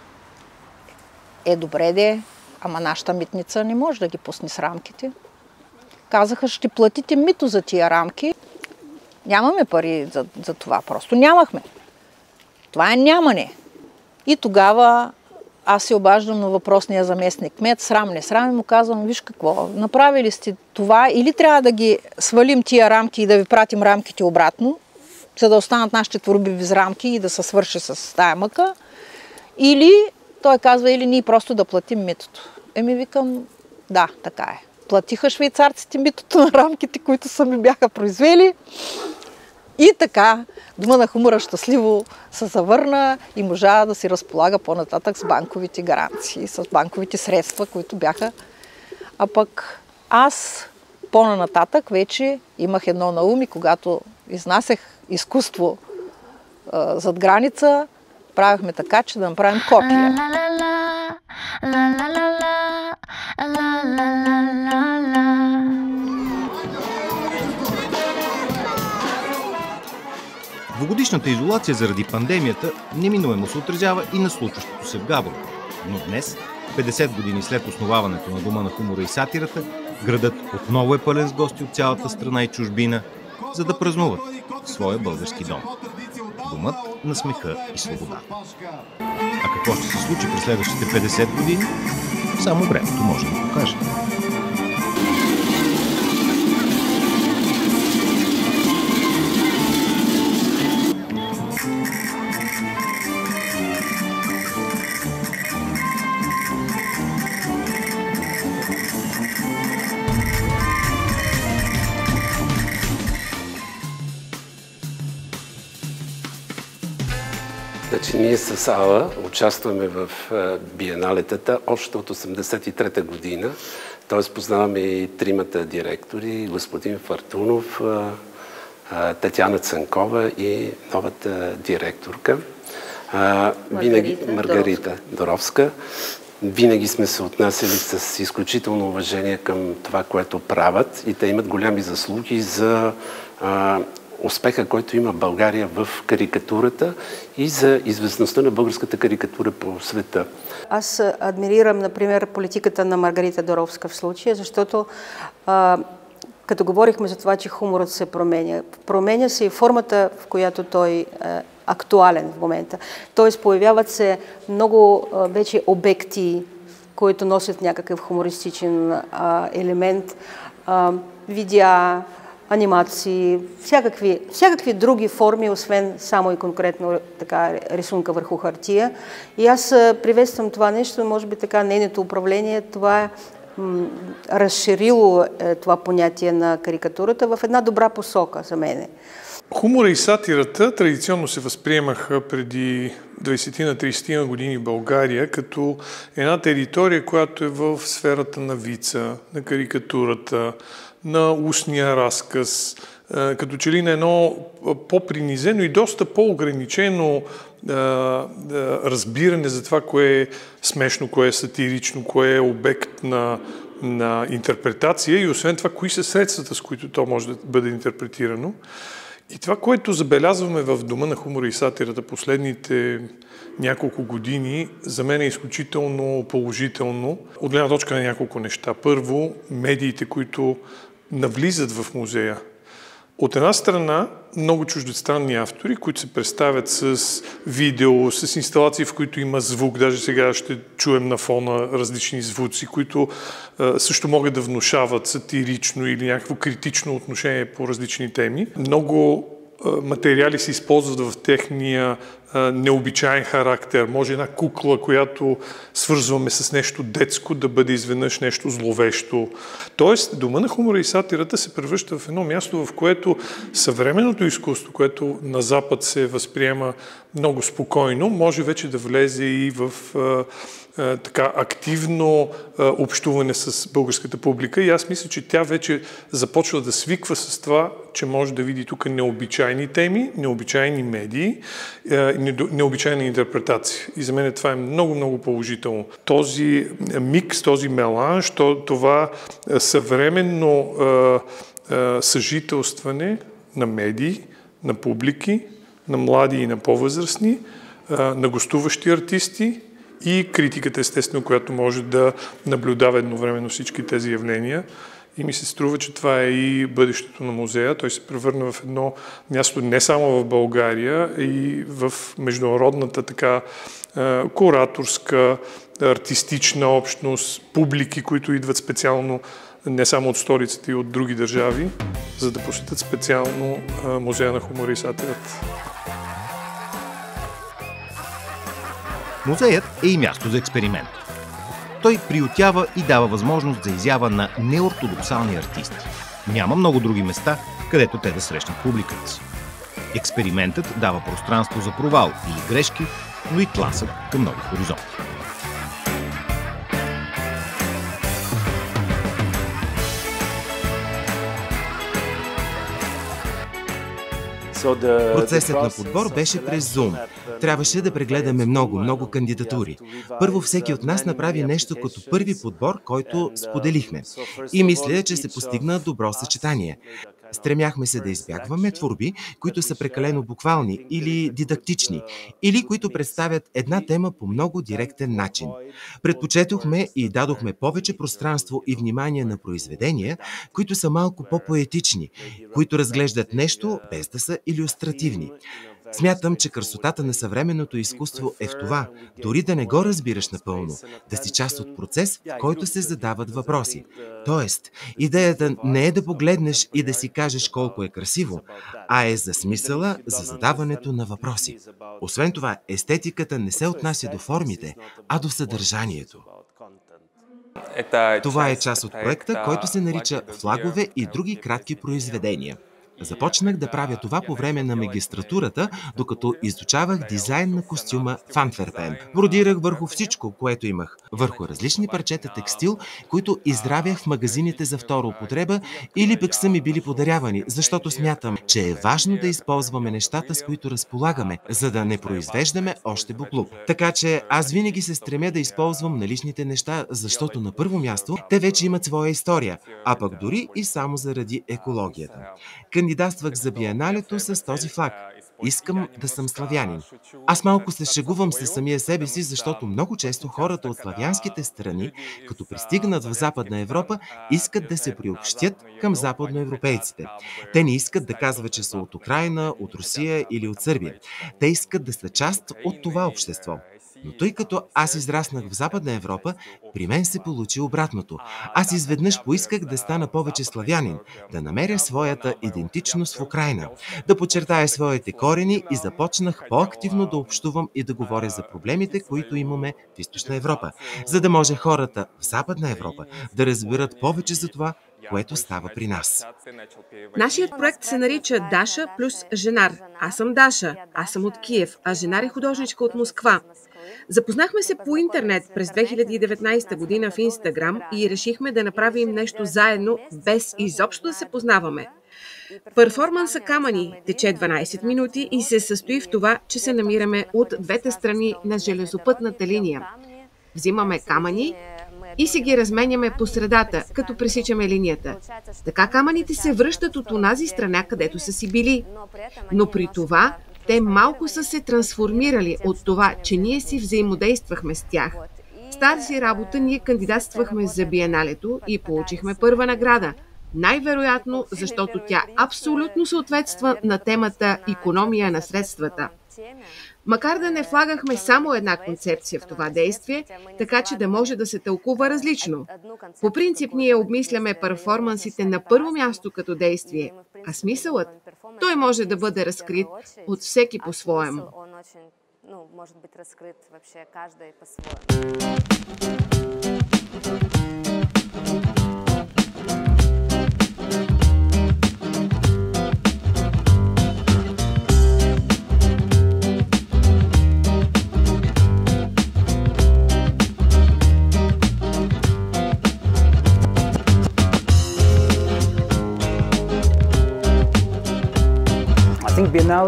Добре де, ама нашата митница не може да ги пусне с рамките. Казаха, ще платите мито за тия рамки. Нямаме пари за това, просто нямахме. Това е нямане. И тогава аз се обаждам на въпросния заместник кмет, срам не срам, и му казвам, виж какво, направили сте това, или трябва да ги свалим тия рамки и да ви пратим рамките обратно, за да останат нашите творби без рамки и да се свърши с тая мъка, или, той казва, или ние просто да платим митото. Викам, да, така е. Платиха швейцарците митото на рамките, които сами бяха произвели. И така, Дома на хумора щастливо се завърна и можа да си разполага по-нататък с банковите гаранции, с банковите средства, които бяха. А пък аз по-нататък вече имах едно на ум и когато изнасях изкуство зад граница, правихме така, че да направим копия. Двугодишната изолация заради пандемията неминуемо се отразява и на случващото се в Габрово. Но днес, 50 години след основаването на Дома на хумора и сатирата, градът отново е пълен с гости от цялата страна и чужбина, за да празнуват в своя български дом. Домът на смеха и свобода. А какво ще се случи през следващите 50 години? Само времето може да покаже. Значи ние с Ала участваме в биеналетата още от 1983 година. Т.е. познаваме и тримата директори, господин Фартунов, Татяна Цанкова и новата директорка Маргарита Доровска. Винаги сме се отнасяли с изключително уважение към това, което правят и те имат голями заслуги за успеха, който има България в карикатурата и за известността на българската карикатура по света. Аз адмирирам, например, политиката на Маргарита Доровска в случая, защото като говорихме за това, че хуморът се променя, променя се и формата, в която той е актуален в момента. Тоест появяват се много вече обекти, които носят някакъв хумористичен елемент, видеа, анимации, всякакви други форми, освен само и конкретно така рисунка върху хартия. И аз приветствам това нещо, може би така нейното управление, това е разширило това понятие на карикатурата в една добра посока за мене. Хумора и сатирата традиционно се възприемаха преди 20-30 години в България като една територия, която е в сферата на вица, на карикатурата, на устния разказ, като че ли на едно по-принизено и доста по-ограничено разбиране за това, кое е смешно, кое е сатирично, кое е обект на интерпретация и освен това, кои са средствата, с които то може да бъде интерпретирано. И това, което забелязваме в Дома на хумора и сатирата последните няколко години, за мен е изключително положително от гледна точка на няколко неща. Първо, медиите, които навлизат в музея. От една страна, много чуждестранни автори, които се представят с видео, с инсталации, в които има звук, даже сега ще чуем на фона различни звуци, които също могат да внушават сатирично или някакво критично отношение по различни теми. Много материали се използват в техния необичаен характер. Може една кукла, която свързваме с нещо детско, да бъде изведнъж нещо зловещо. Тоест, Дома на хумора и сатирата се превръща в едно място, в което съвременното изкуство, което на Запад се възприема много спокойно, може вече да влезе и в така активно общуване с българската публика и аз мисля, че тя вече започва да свиква с това, че може да види тук необичайни теми, необичайни медии, необичайна интерпретация. И за мен това е много положително. Този микс, този меланж, това съвременно съжителстване на медии, на публики, на млади и на по-възрастни, на гостуващи артисти и критиката, естествено, която може да наблюдава едновременно всички тези явления. И ми се струва, че това е и бъдещето на музея. Той се превърна в едно място не само в България, и в международната така кураторска, артистична общност, публики, които идват специално не само от столицата и от други държави, за да посетят специално музея на хумора и сатирата. Музеят е и място за експеримент. Той приютява и дава възможност за изява на неортодоксални артисти. Няма много други места, където те да срещнат публиката си. Експериментът дава пространство за провал или грешки, но и тласък към нови хоризонти. Процесът на подбор беше през Zoom. Трябваше да прегледаме много кандидатури. Първо всеки от нас направи нещо като първи подбор, който споделихме. И мисля, че се постигна добро съчетание. Стремяхме се да избягваме творби, които са прекалено буквални или дидактични, или които представят една тема по много директен начин. Предпочетохме и дадохме повече пространство и внимание на произведения, които са малко по-поетични, които разглеждат нещо без да са илюстративни. Смятам, че красотата на съвременното изкуство е в това, дори да не го разбираш напълно, да си част от процес, в който се задават въпроси. Тоест, идеята не е да погледнеш и да си кажеш колко е красиво, а е за смисъла, за задаването на въпроси. Освен това, естетиката не се отнася до формите, а до съдържанието. Това е част от проекта, който се нарича «Флагове и други кратки произведения». Започнах да правя това по време на магистратурата, докато изучавах дизайн на костюма в Антверпен. Бродирах върху всичко, което имах. Върху различни парчета текстил, които изравях в магазините за втора употреба или пък са ми били подарявани, защото смятам, че е важно да използваме нещата, с които разполагаме, за да не произвеждаме още буклук. Така че аз винаги се стремя да използвам наличните неща, защото на първо място те вече имат своя история, а пък дори и само заради екологията. Кандидатствах за биеналето с този флаг. Искам да съм славянин. Аз малко се шегувам със самия себе си, защото много често хората от славянските страни, като пристигнат в Западна Европа, искат да се приобщят към западноевропейците. Те не искат да казват, че са от Украйна, от Русия или от Сърбия. Те искат да са част от това общество. Но тъй като аз израснах в Западна Европа, при мен се получи обратното. Аз изведнъж поисках да стана повече славянин, да намеря своята идентичност в Украйна, да подчертая своите корени и започнах по-активно да общувам и да говоря за проблемите, които имаме в Източна Европа, за да може хората в Западна Европа да разберат повече за това, което става при нас. Нашият проект се нарича Даша плюс Женар. Аз съм Даша, аз съм от Киев, а Женар е художничка от Москва. Запознахме се по интернет през 2019 година в Инстаграм и решихме да направим нещо заедно, без изобщо да се познаваме. Перформанса Камъни тече 12 минути и се състои в това, че се намираме от двете страни на железопътната линия. Взимаме камъни и се ги разменяме по средата, като пресичаме линията. Така камъните се връщат от онази страна, където са си били. Но при това те малко са се трансформирали от това, че ние си взаимодействахме с тях. С тази работа ние кандидатствахме за биеналето и получихме първа награда. Най-вероятно, защото тя абсолютно съответства на темата икономия на средствата. Макар да не влагахме само една концепция в това действие, така че да може да се тълкува различно. По принцип ние обмисляме перформансите на първо място като действие, а смисълът, той може да бъде разкрит от всеки по-своему.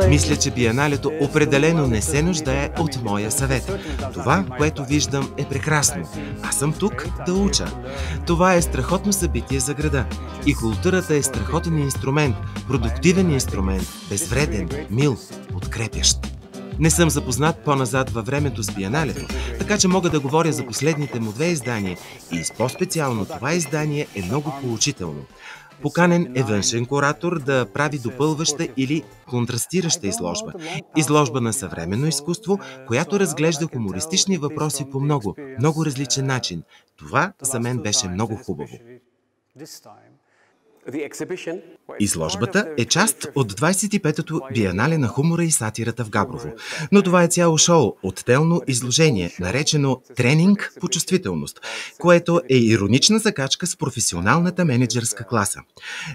Мисля, че биеналето определено не се нуждае от моя съвет. Това, което виждам, е прекрасно. Аз съм тук да уча. Това е страхотно събитие за града. И културата е страхотен инструмент, продуктивен инструмент, безвреден, мил, подкрепящ. Не съм запознат по-назад във времето с биеналето, така че мога да говоря за последните му две издания и по-специално това издание е много поучително. Поканен е външен куратор да прави допълваща или контрастираща изложба. Изложба на съвременно изкуство, която разглежда хумористични въпроси по много различен начин. Това за мен беше много хубаво. Изложбата е част от 25-то биенале на хумора и сатирата в Габрово. Но това е цяло шоу, отделно изложение, наречено «Тренинг по чувствителност», което е иронична закачка с професионалната менеджерска класа.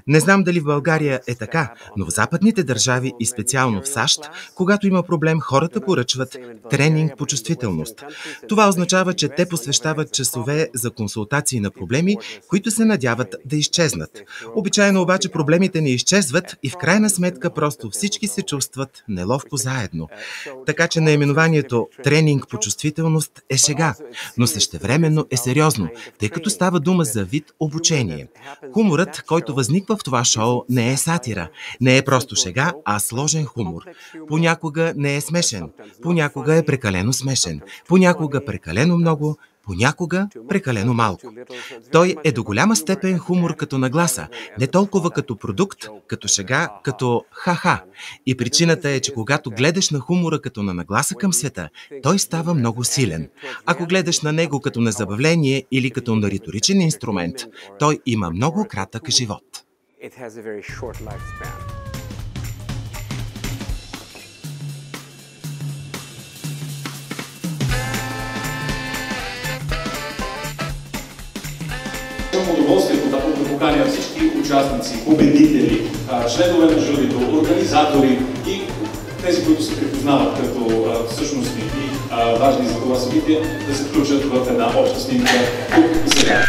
Не знам дали в България е така, но в западните държави и специално в САЩ, когато има проблем, хората поръчват тренинг по чувствителност. Това означава, че те посвещават часове за консултации на проблеми, които се надяват да изчезнат. Обичайно обаче проблемите не изчезват и в крайна сметка просто всички се чувстват неловко заедно. Така че наименованието «Тренинг по чувствителност» е шега, но същевременно е сериозно, тъй като става дума за вид обучение. Хуморът, който възниква в това шоу, не е сатира, не е просто шега, а сложен хумор. Понякога не е смешен, понякога е прекалено смешен, понякога прекалено много, понякога прекалено малко. Той е до голяма степен хумор като нагласа, не толкова като продукт, като шега, като ха-ха. И причината е, че когато гледаш на хумора като на нагласа към света, той става много силен. Ако гледаш на него като на забавление или като на риторичен инструмент, той има много кратък живот. Удоволствието да поканя всички участници, победители, членове на журито, организатори и тези, които се припознават като всъщностни и важни за това събитие, да се включат в една обща снимка тук и сега.